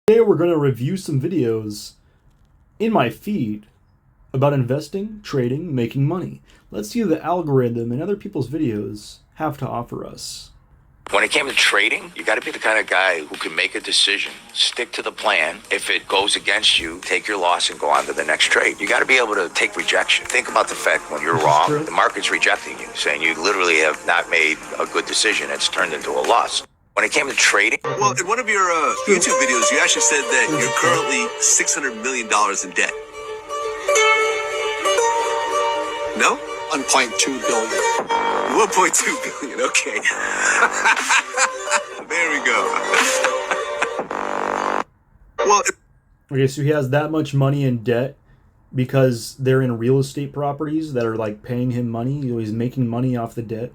Today we're going to review some videos in my feed about investing, trading, making money. Let's see what the algorithm and other people's videos have to offer us. When it came to trading, you got to be the kind of guy who can make a decision, stick to the plan. If it goes against you, take your loss and go on to the next trade. You got to be able to take rejection. Think about the fact when you're wrong, the market's rejecting you, saying you literally have not made a good decision. It's turned into a loss. When it came to trading... Well, in one of your YouTube videos, you actually said that you're currently $600 million in debt. No? 1.2 billion. 1.2 billion, okay. There we go. Well... Okay, so he has that much money in debt because they're in real estate properties that are, like, paying him money. He's making money off the debt.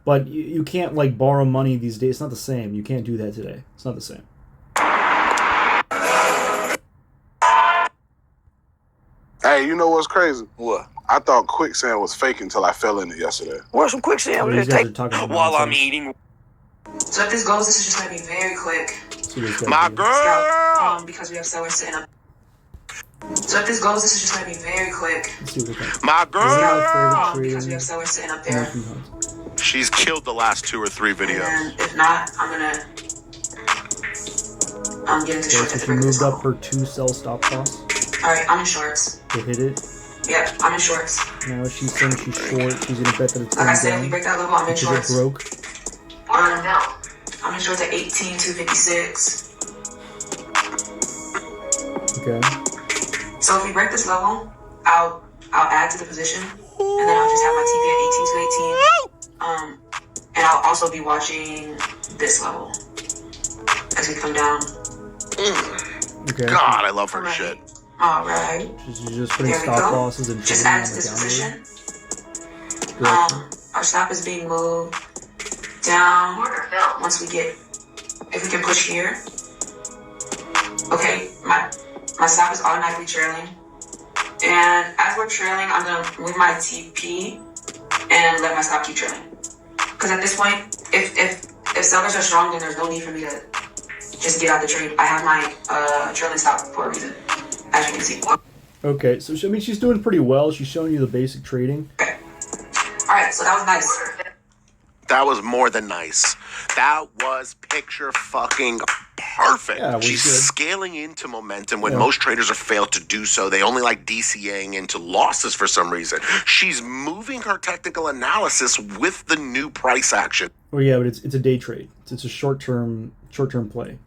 But you can't, like, borrow money these days. It's not the same. You can't do that today. It's not the same. Hey, you know what's crazy? What? I thought quicksand was fake until I fell in it yesterday. Where's some quicksand? These guys are talking about While I'm nonsense. eating. So if this goes, this is just going to be very quick. See what these guys My do. girl! Because we have sellers sitting up. So if this goes, this is just going to be very quick. Let's see what they think. My girl! Because we have sellers sitting up there. She's killed the last 2 or 3 videos. And if not, I'm going to get into shorts So at the she break of this moved up level. her 2 sell stop loss Alright, I'm in shorts. to hit it. Yep, I'm in shorts. Now she's saying she's short. She's going to bet that it's Like going I said, if we down. break that level, I'm in Because it shorts. broke. I'm in shorts at 18,256. Okay. So if we break this level, I'll add to the position, and then I'll just have my TP at 18,218. And I'll also be watching this level as we come down. Okay. God, I love her Alright. shit. Alright. She's just putting There we stop go. losses and Just trading add on to the this downward. position. Our stop is being moved down once we get, if we can push here. Okay, my stop is automatically trailing. And as we're trailing, I'm gonna move my TP and let my stop keep trailing. Because at this point, if sellers are strong, then there's no need for me to just get out the trade. I have my trailing stop for a reason, as you can see. Okay, so I mean, she's doing pretty well. She's showing you the basic trading. Okay. Alright, so that was nice. That was more than nice. That was picture fucking perfect. Yeah, it was She's good. scaling into momentum when Yeah. most traders have failed to do so. They only like DCAing into losses for some reason. She's moving her technical analysis with the new price action. Oh yeah, but it's a day trade. It's a short-term play.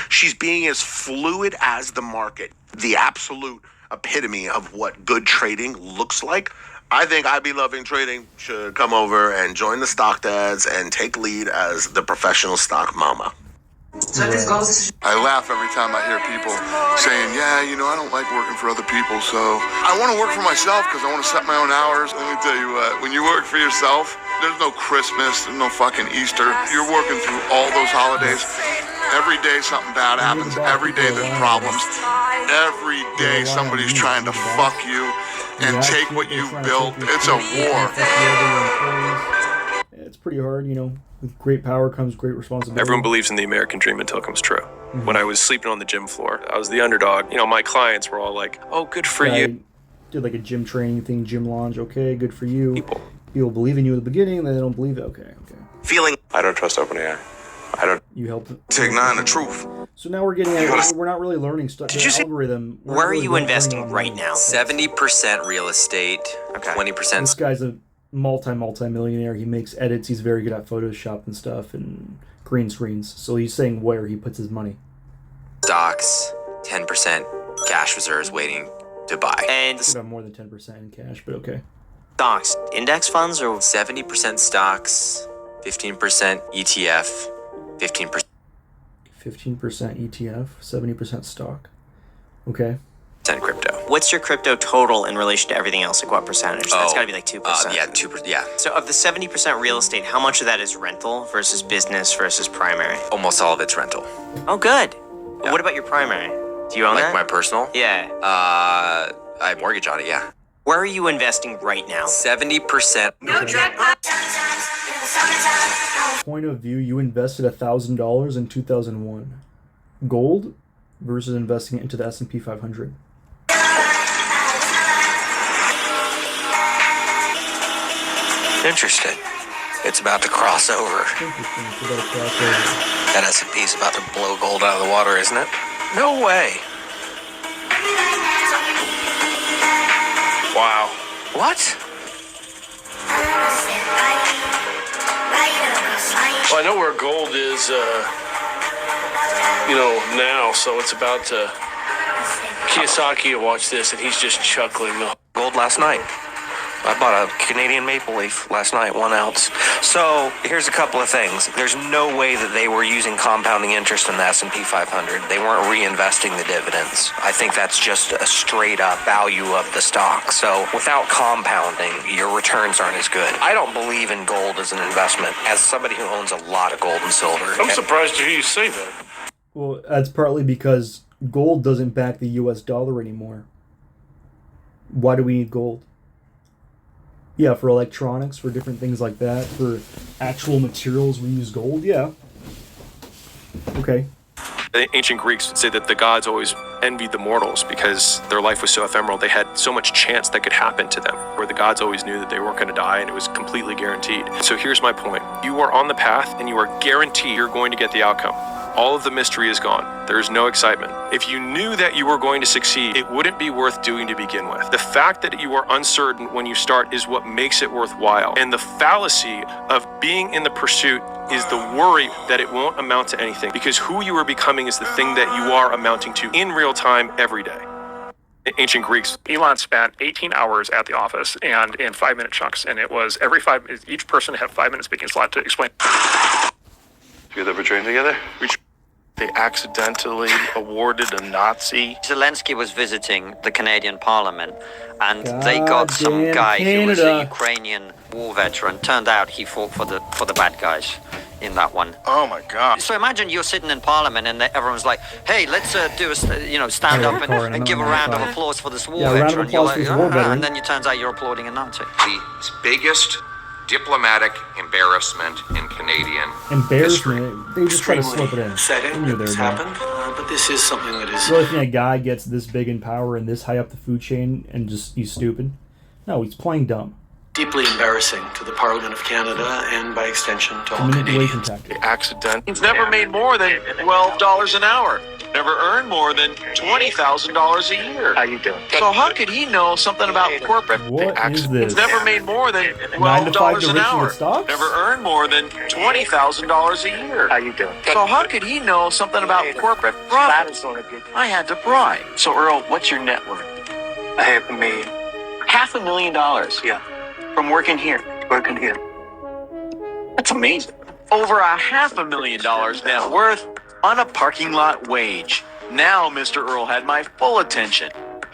She's being as fluid as the market. The absolute epitome of what good trading looks like. I think I Be Loving Trading should come over and join the stock dads and take lead as the professional stock mama. So if this goes, this is I laugh every time I hear people saying, yeah, you know, I don't like working for other people, so I want to work for myself because I want to set my own hours. Let me tell you what, when you work for yourself, there's no Christmas, there's no fucking Easter. You're working through all those holidays. Every day something bad happens. Every day there's problems. Every day somebody's trying to fuck you and take what you've built. It's a war. It's pretty hard, you know. With great power comes great responsibility. Everyone believes in the American dream until it comes true. When I was sleeping on the gym floor, I was the underdog. You know, my clients were all like, oh, good for you. Did like a gym training thing, gym launch. Okay, good for you. People. People believe in you at the beginning, then they don't believe it. Okay. Feeling I don't trust OpenAI. I don't. You helped. Take 9 the truth. So now we're getting at, we're not really learning stuff. Did you see- Algorithm. we're Where not are really you learning investing on right now? 70% real estate, Okay. 20% This guy's a multi-millionaire. He makes edits. He's very good at Photoshop and stuff and green screens. So he's saying where he puts his money. stocks, 10% cash reserves waiting to buy. And Should have more than 10% in cash, but okay. stocks, index funds are 70% stocks, 15% ETF, 15% 15% ETF, 70% stock. Okay. crypto. What's your crypto total in relation to everything else? Like what percentage? That's got to be like 2%. Yeah, 2%. Yeah, So of the 70% real estate, how much of that is rental versus business versus primary? almost all of it's rental. Oh, good. Yeah. What about your primary? Do you own Like that? my personal? Yeah. I have mortgage on it. Yeah, Where are you investing right now? 70%. Point of view, you invested $1,000 in 2001. Gold, versus investing it into the S&P 500. Interesting. It's about to cross over. Interesting. It's about to cross over. That S&P is about to blow gold out of the water, isn't it? No way. Wow. What? Well, I know where gold is, now, so it's about to... Kiyosaki will watch this, and he's just chuckling. Gold last night. I bought a Canadian maple leaf last night, 1 ounce. So here's a couple of things. There's no way that they were using compounding interest in the S&P 500. They weren't reinvesting the dividends. I think that's just a straight up value of the stock. So without compounding, your returns aren't as good. I don't believe in gold as an investment. As somebody who owns a lot of gold and silver. I'm surprised to hear you say that. Well, that's partly because gold doesn't back the US dollar anymore. Why do we need gold? Yeah, for electronics, for different things like that. For actual materials, we use gold. Yeah. Okay. The ancient Greeks would say that the gods always envied the mortals because their life was so ephemeral. They had so much chance that could happen to them, where the gods always knew that they weren't going to die and it was completely guaranteed. So here's my point. You are on the path and you are guaranteed you're going to get the outcome. All of the mystery is gone. There's no excitement. If you knew that you were going to succeed, it wouldn't be worth doing to begin with. The fact that you are uncertain when you start is what makes it worthwhile. And the fallacy of being in the pursuit is the worry that it won't amount to anything, because who you are becoming is the thing that you are amounting to in real time every day. Ancient Greeks. Elon spent 18 hours at the office and in 5-minute chunks, and it was each person had 5 minutes speaking slot to explain. You guys ever train together? They accidentally awarded a Nazi. Zelensky was visiting the Canadian Parliament, and they got some guy Canada. who was a Ukrainian war veteran. Turned out he fought for the bad guys in that one. Oh my God! So imagine you're sitting in Parliament and everyone's like, "Hey, let's stand up and give a round of applause for this war veteran." Round of applause for this war veteran. And then it turns out you're applauding a Nazi. The biggest diplomatic embarrassment in Canadian Embarrassment? They just try to slip it in. Upsetting that this happened, but this is something that is... Really think a guy gets this big in power and this high up the food chain and just he's stupid? No, he's playing dumb. Deeply embarrassing to the Parliament of Canada and by extension to all Manipulation Canadians. tactic. Accident. He's never made more than $12 an hour. Never earned more than $20,000 a year. How you doing? So how could he know something about corporate? What is this? He's never made more than 9 to 5 $12 to an rich hour. with stocks? Never earned more than $20,000 a year. How you doing? So how could he know something about corporate That profit? is doing a good. I had to pry. So Earl, what's your net worth? I have made $500,000. Yeah. From working here. working here. That's amazing. Over $500,000 net worth on a parking lot wage. Now Mr. Earl had my full attention.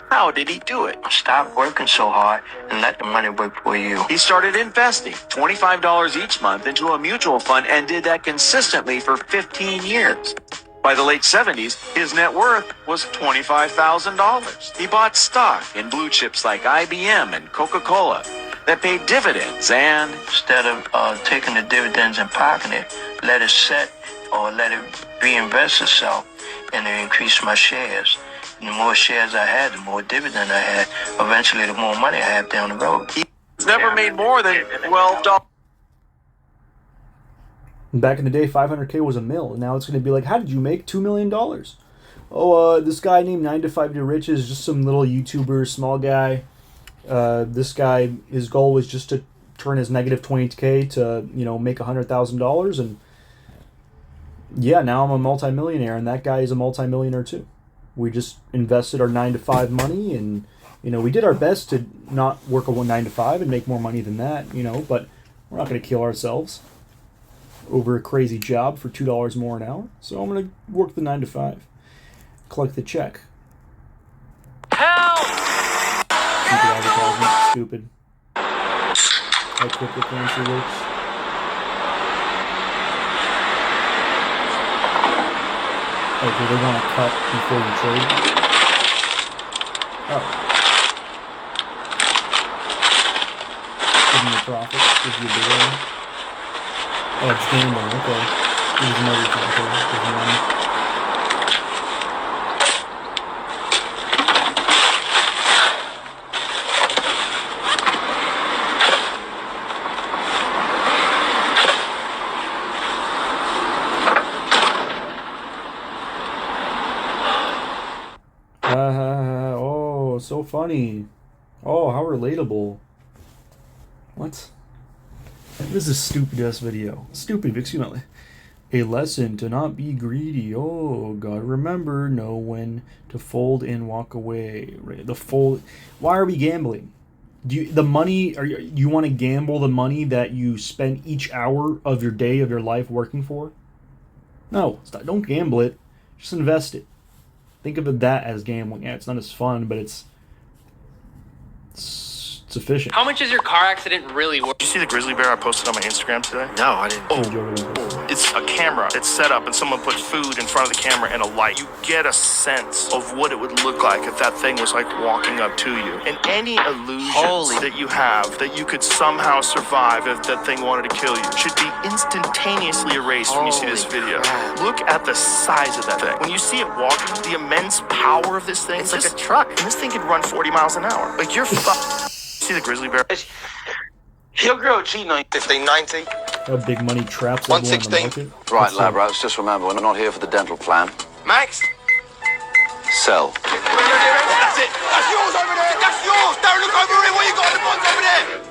How did he do it? Stop working so hard and let the money work for you. He started investing $25 each month into a mutual fund and did that consistently for 15 years. By the late 70s, his net worth was $25,000. He bought stock in blue chips like IBM and Coca-Cola that paid dividends and... Instead of taking the dividends and pocketing it, let it set or let it reinvest itself and it increase my shares. And the more shares I had, the more dividend I had. Eventually, the more money I have down the road. He's never made more than $12. Back in the day, 500K was a mill. Now it's going to be like, how did you make $2 million? Oh, this guy named 9 to 5 to Rich is just some little YouTuber, small guy. This guy, his goal was just to turn his negative 20K to, make $100,000. And yeah, now I'm a multimillionaire, and that guy is a multimillionaire too. We just invested our 9 to 5 money, and, we did our best to not work a 9 to 5 and make more money than that, but we're not going to kill ourselves over a crazy job for $2 more an hour. So I'm going to work the 9 to 5, collect the check. Help! Stupid advertisement, stupid. How cryptocurrency works. Oh, do they want to cut before you trade? Oh. Give me a profit, gives you a big one. Oh, it's gambling, okay. Gives them everything, okay. Gives them money. Oh, so funny. Oh, how relatable. What? This is a stupid ass video. Stupid, excuse me. A lesson to not be greedy. Oh, gotta remember, know when to fold and walk away. The fold. Why are we gambling? Do you, the money? You want to gamble the money that you spend each hour of your day of your life working for? No, don't gamble it. Just invest it. Think of that as gambling. Yeah, it's not as fun, but it's efficient. How much is your car accident really worth? Did you see the grizzly bear I posted on my Instagram today? No, I didn't. Oh, it's a camera. It's set up and someone put food in front of the camera and a light. You get a sense of what it would look like if that thing was like walking up to you. And any illusions that you have that you could somehow survive if that thing wanted to kill you should be instantaneously erased when you see this video. Look at the size of that thing. When you see it walking, the immense power of this thing. It's like a truck. And this thing could run 40 miles an hour. Like you're See the grizzly bear? He'll grow a cheat 1590. How big money traps everyone in the market. Right, Labros, just remember, we're not here for the dental plan. Max? Sell. That's it! That's yours over there! That's yours! Don't look over it! What you got in the bonds over there?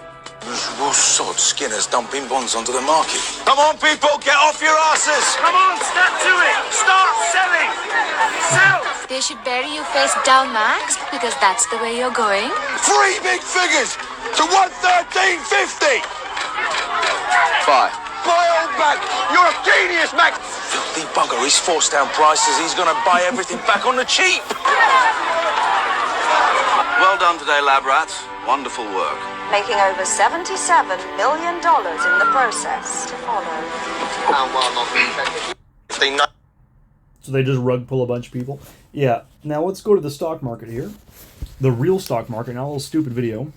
Miserable sod Skinner's dumping bonds onto the market. Come on, people, get off your asses! Come on, step to it! Start selling! Sell! They should bury you face down, Max, because that's the way you're going. 3 big figures to 113.50! Buy. Buy on back! You're a genius, Max! Filthy bugger, he's forced down prices. He's going to buy everything back on the cheap. Well done today, lab rats. Wonderful work. Making over $77 million in the process to follow. So they just rug pull a bunch of people. Yeah. Now let's go to the stock market here. The real stock market. Now a little stupid video.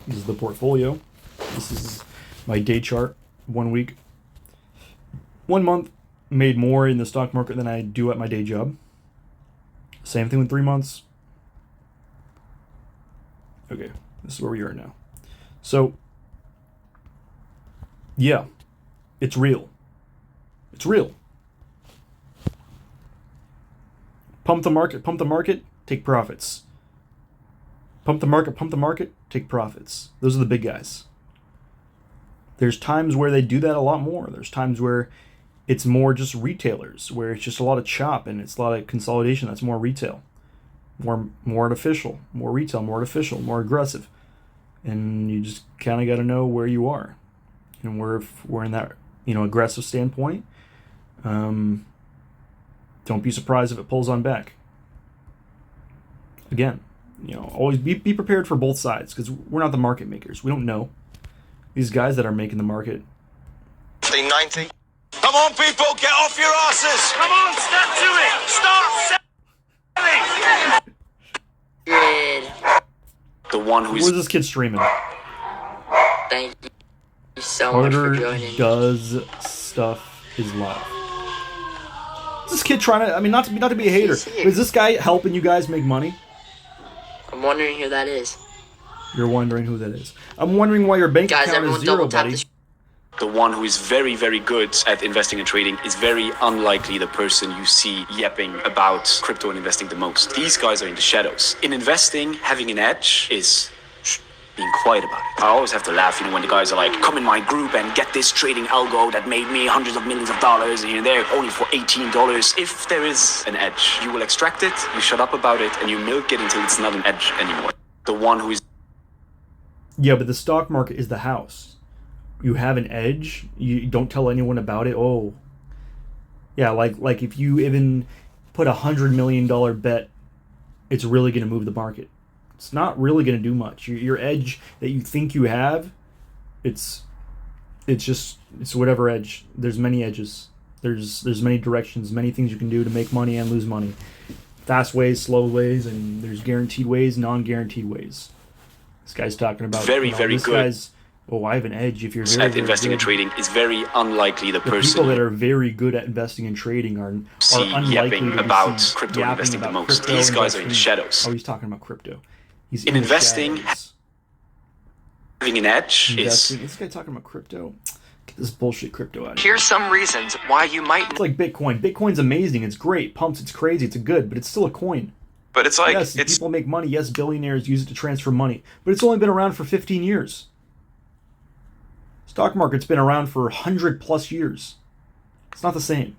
This is the portfolio. This is my day chart. 1 week. 1 month made more in the stock market than I do at my day job. Same thing with 3 months. Okay, this is where we are now. So, yeah, it's real. It's real. Pump the market, take profits. Pump the market, take profits. Those are the big guys. There's times where they do that a lot more. There's times where it's more just retailers, where it's just a lot of chop and it's a lot of consolidation. That's more retail, more artificial, more retail, more artificial, more aggressive. And you just kind of got to know where you are. And we're in that, aggressive standpoint. Don't be surprised if it pulls on back. Again, always be prepared for both sides, because we're not the market makers. We don't know. These guys that are making the market. 1590. Come on, people, get off your asses! Come on, step to it! Start selling! Good. The one who's... Where's this kid streaming? Thank you so much for joining. Does stuff is live. Is this kid trying to... not to be a hater. Is this guy helping you guys make money? I'm wondering who that is. You're wondering who that is. I'm wondering why your bank account is zero, buddy. The one who is very, very good at investing and trading is very unlikely the person you see yapping about crypto and investing the most. These guys are in the shadows. In investing, having an edge is being quiet about it. I always have to laugh, when the guys are like, come in my group and get this trading algo that made me hundreds of millions of dollars, and they're only for $18. If there is an edge, you will extract it, you shut up about it, and you milk it until it's not an edge anymore. The one who is... Yeah, but the stock market is the house. You have an edge, you don't tell anyone about it. Oh, yeah, like if you even put $100 million bet, it's really going to move the market. It's not really going to do much. Your edge that you think you have, it's whatever edge. There's many edges. There's many directions, many things you can do to make money and lose money. Fast ways, slow ways, and there's guaranteed ways, non-guaranteed ways. This guy's talking about very good. I have an edge. If you're very, at investing and trading, is very unlikely the person. People that are very good at investing and trading are unlikely to be about seen crypto and investing the most. Crypto, these guys are in the shadows. Oh, he's talking about crypto. He's in investing. Having an edge is... This guy talking about crypto? Get this bullshit crypto out of here. Here's some reasons why you might. It's like Bitcoin. Bitcoin's amazing. It's great. Pumps. It's crazy. It's good, but it's still a coin. But it's like yes, people make money. Yes, billionaires use it to transfer money, but it's only been around for 15 years. Stock market's been around for 100+ years. It's not the same.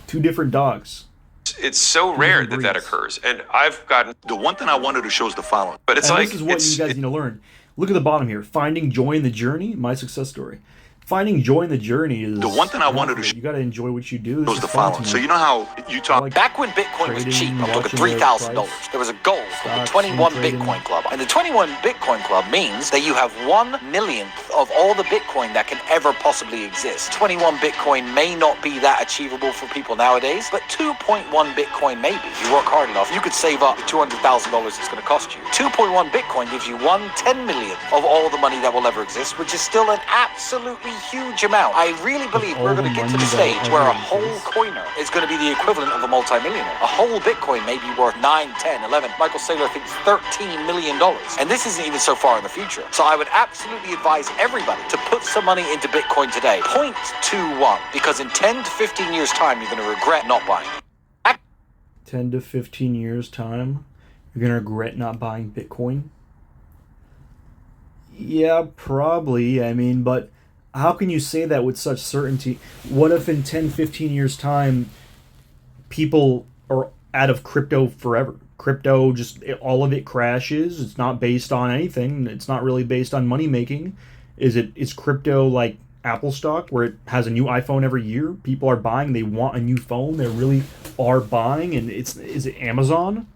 Two different dogs. It's so rare that occurs, and I've gotten the one thing I wanted to show is the following. But it's and like this is what you guys need to learn. Look at the bottom here. Finding joy in the journey. My success story. Finding joy in the journey is the one thing I wanted to show. You got to enjoy what you do. Was the following. So you know how you talk back when Bitcoin was cheap, up to $3,000. There was a goal for the 21 Bitcoin Club, and the 21 Bitcoin Club means that you have 1/1,000,000th of all the Bitcoin that can ever possibly exist. 21 Bitcoin may not be that achievable for people nowadays, but 2.1 Bitcoin maybe. If you work hard enough, you could save up the $200,000 it's going to cost you. 2.1 Bitcoin gives you 1/10,000,000th of all the money that will ever exist, which is still an absolutely huge amount. I really believe we're going to get to the stage where a whole coiner is going to be the equivalent of a multimillionaire. A whole Bitcoin may be worth 9, 10, 11. Michael Saylor thinks $13 million. And this isn't even so far in the future. So I would absolutely advise everybody to put some money into Bitcoin today. 0.21, because in 10 to 15 years' time, you're going to regret not buying it. 10 to 15 years' time, you're going to regret not buying Bitcoin? Yeah, probably. I mean, but how can you say that with such certainty? What if in 10, 15 years' time, people are out of crypto forever? Crypto, just all of it crashes. It's not based on anything. It's not really based on money making. Is crypto like Apple stock, where it has a new iPhone every year? People are buying. They want a new phone. They really are buying. And is it Amazon?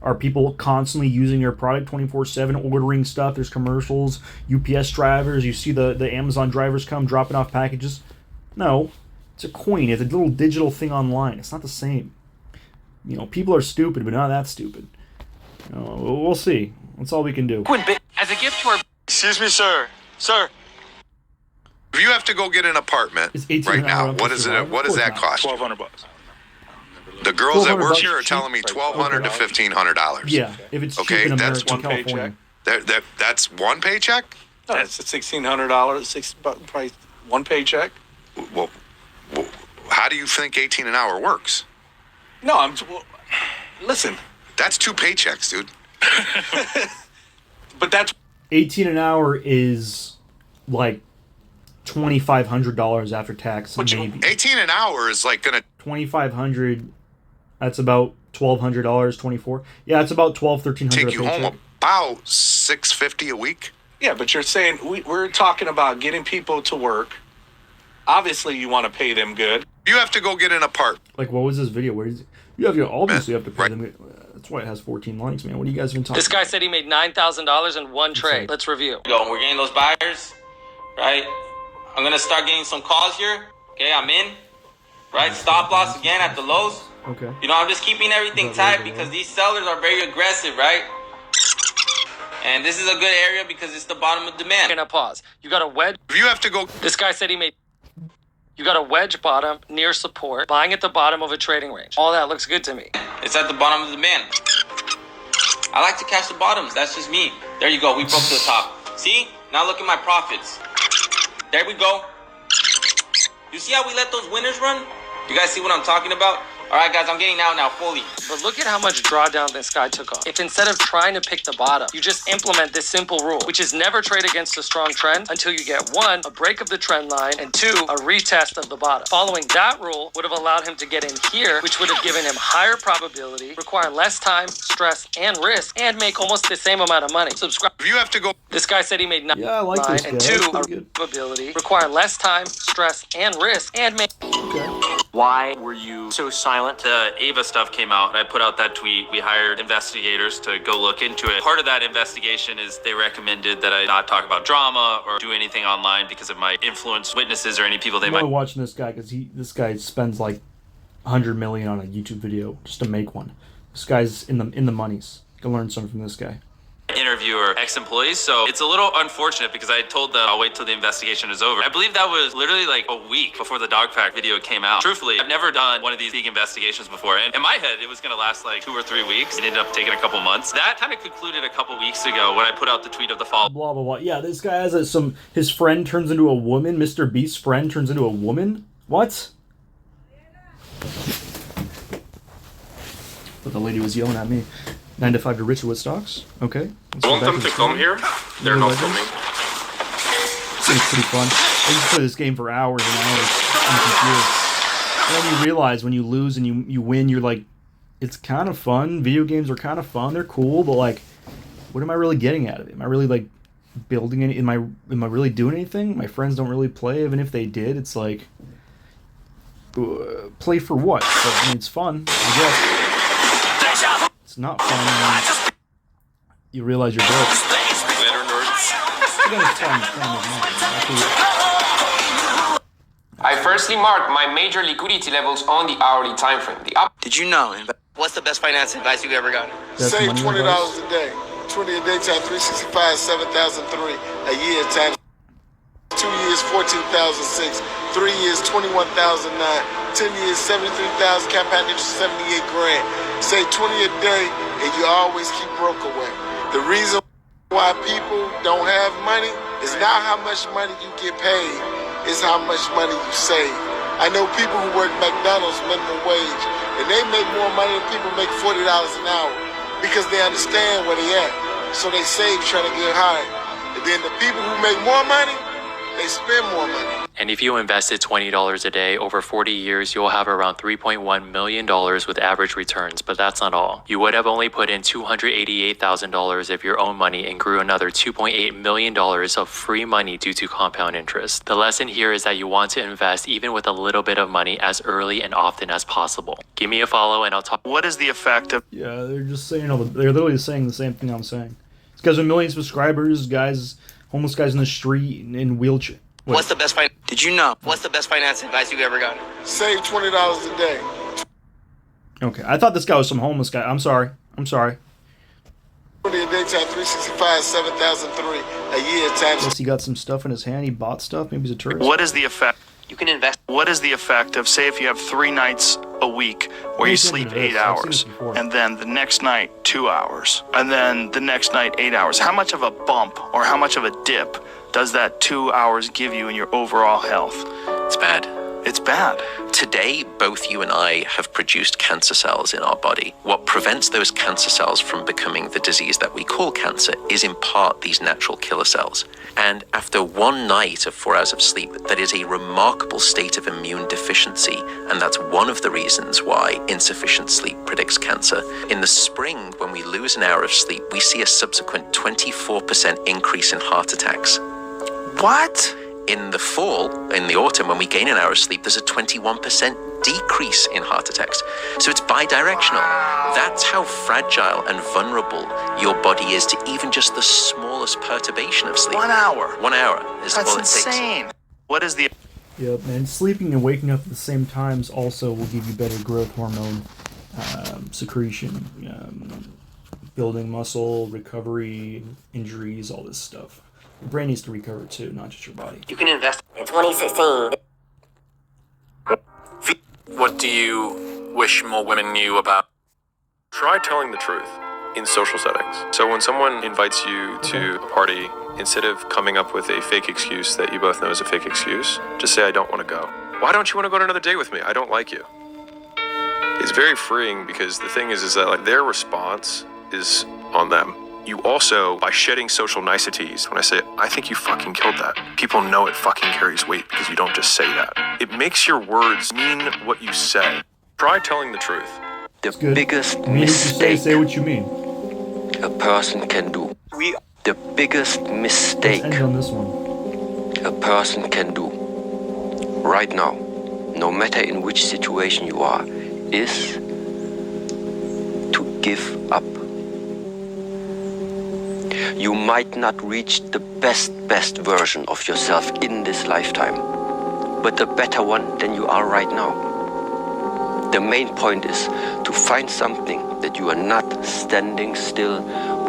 Are people constantly using your product 24/7, ordering stuff? There's commercials, UPS drivers. You see the Amazon drivers come dropping off packages. No, it's a coin. It's a little digital thing online. It's not the same. You know, people are stupid, but not that stupid. You know, we'll see. That's all we can do. As a gift to our... Excuse me, sir. Sir. If you have to go get an apartment right now, what does that cost? $1,200. The girls that work here are telling me $1,200 to $1,500. Yeah, if it's cheap in America, that's one California. paycheck. That's one paycheck? No, it's $1,600, probably one paycheck. Well, how do you think 18 an hour works? No, listen. That's 2 paychecks, dude. But that's 18 an hour is like $2,500 after tax, maybe. 18 an hour is like gonna $2,500. That's about $1,200. 24. Yeah, it's about $1,200-1,300. Take you home about $650 a week. Yeah, but you're saying we're talking about getting people to work. Obviously, you want to pay them good. You have to go get an apartment. Like, what was this video? Where is you have obviously have to pay them. That's why it has 14 likes, man. What are you guys even talking? This guy said he made $9,000 in one trade. Let's review. We're getting those buyers, right? I'm gonna start getting some calls here. Okay, I'm in. Right, stop loss again at the lows. Okay. You know, I'm just keeping everything tight because these sellers are very aggressive, right? And this is a good area because it's the bottom of demand. Gonna pause. You got a wedge. You have to go. This guy said he made. You got a wedge bottom near support, buying at the bottom of a trading range. All that looks good to me. It's at the bottom of the demand. I like to catch the bottoms. That's just me. There you go. We broke to the top. See? Now look at my profits. There we go. You see how we let those winners run? You guys see what I'm talking about? All right, guys, I'm getting out now fully. But look at how much drawdown this guy took off. If instead of trying to pick the bottom, you just implement this simple rule, which is never trade against a strong trend until you get 1, a break of the trend line, and 2, a retest of the bottom. Following that rule would have allowed him to get in here, which would have given him higher probability, require less time, stress, and risk, and make almost the same amount of money. Subscribe. You have to go. This guy said he made 9 Yeah, I like this guy. and 2, a probability, require less time, stress, and risk, and make... Why were you so silent? The Ava stuff came out, and I put out that tweet. We hired investigators to go look into it. Part of that investigation is they recommended that I not talk about drama or do anything online because it might influence witnesses or any people they I'm might. only watching this guy because this guy spends like $100 million on a YouTube video just to make one. This guy's in the monies. You can learn something from this guy. interviewer ex-employees. So it's a little unfortunate because I told them I'll wait till the investigation is over. I believe that was literally like a week before the dog pack video came out. Truthfully, I've never done one of these big investigations before. And in my head, it was going to last like 2 or 3 weeks. It ended up taking a couple months. That kind of concluded a couple weeks ago when I put out the tweet of the follow. Blah, blah, blah. Yeah, this guy has his friend turns into a woman. Mr. Beast's friend turns into a woman? What? But the lady was yelling at me. 9 to 5 to Richard Woodstocks. Okay. I want them to come here. They're not coming. It's pretty fun. I just play this game for hours and hours. I'm confused. And then you realize when you lose and you win, you're like, it's kind of fun. Video games are kind of fun. They're cool, but like, what am I really getting out of it? Am I really like building any? Am I really doing anything? My friends don't really play. Even if they did, it's like, play for what? But, I mean, it's fun, I guess. It's not fun when you realize you're broke. I firstly marked my major liquidity levels on the hourly time frame. Did you know? What's the best financial advice you've ever gotten? Save $20 a day. 20 a day times 365 is 7,003 a year times 2 years 14,006, 3 years 21,009, 10 years 73,000, compound interest 78 grand. Say 20 a day and you always keep broke away. The reason why people don't have money is not how much money you get paid, it's how much money you save. I know people who work McDonald's minimum wage and they make more money than people make $40 an hour because they understand where they at. So they save trying to get higher. And then the people who make more money, they spend more money. And if you invested $20 a day over 40 years, you'll have around $3.1 million with average returns, but that's not all. You would have only put in $288,000 of your own money and grew another $2.8 million of free money due to compound interest. The lesson here is that you want to invest even with a little bit of money as early and often as possible. Give me a follow and I'll talk. What is the effect of... Yeah, they're just saying, they're literally saying the same thing I'm saying. This guy's with a million subscribers, homeless guys in the street in wheelchair. Wait. What's the best Did you know? What's the best financial advice you've ever gotten? Save $20 a day. Okay, I thought this guy was some homeless guy. I'm sorry. 20 a day times 365 is 7,003 a year times. Guess he got some stuff in his hand. He bought stuff. Maybe he's a tourist. What is the effect? You can invest. What is the effect of, say, if you have 3 nights a week where you sleep 8 hours, and then the next night 2 hours, and then the next night 8 hours? How much of a bump or how much of a dip does that 2 hours give you in your overall health? It's bad. It's bad. Today, both you and I have produced cancer cells in our body. What prevents those cancer cells from becoming the disease that we call cancer is in part these natural killer cells. And after 1 night of 4 hours of sleep, that is a remarkable state of immune deficiency. And that's one of the reasons why insufficient sleep predicts cancer. In the spring, when we lose an hour of sleep, we see a subsequent 24% increase in heart attacks. What? In the fall, in the autumn, when we gain an hour of sleep, there's a 21% decrease in heart attacks. So it's bidirectional. That's how fragile and vulnerable your body is to even just the smallest perturbation of sleep. 1 hour. 1 hour is That's all it takes. insane. What is the... Yep, and sleeping and waking up at the same times also will give you better growth hormone secretion, building muscle, recovery, injuries, all this stuff. Your brain needs to recover too, not just your body. You can invest. In 2016. What do you wish more women knew about? Try telling the truth in social settings. So when someone invites you to a party, instead of coming up with a fake excuse that you both know is a fake excuse, just say, I don't want to go. Why don't you want to go on another date with me? I don't like you. It's very freeing because the thing is that like their response is on them. You also, by shedding social niceties, when I say, I think you fucking killed that, people know it fucking carries weight because you don't just say that. It makes your words mean what you say. Try telling the truth. The biggest mistake. Say what you mean. A person can do. The biggest mistake on this one. A person can do right now, no matter in which situation you are, is to give up. You might not reach the best version of yourself in this lifetime, but a better one than you are right now. The main point is to find something that you are not standing still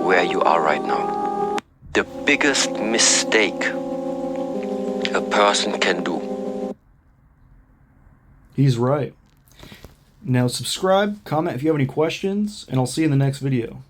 where you are right now. The biggest mistake a person can do. He's right. Now subscribe, comment if you have any questions, and I'll see you in the next video.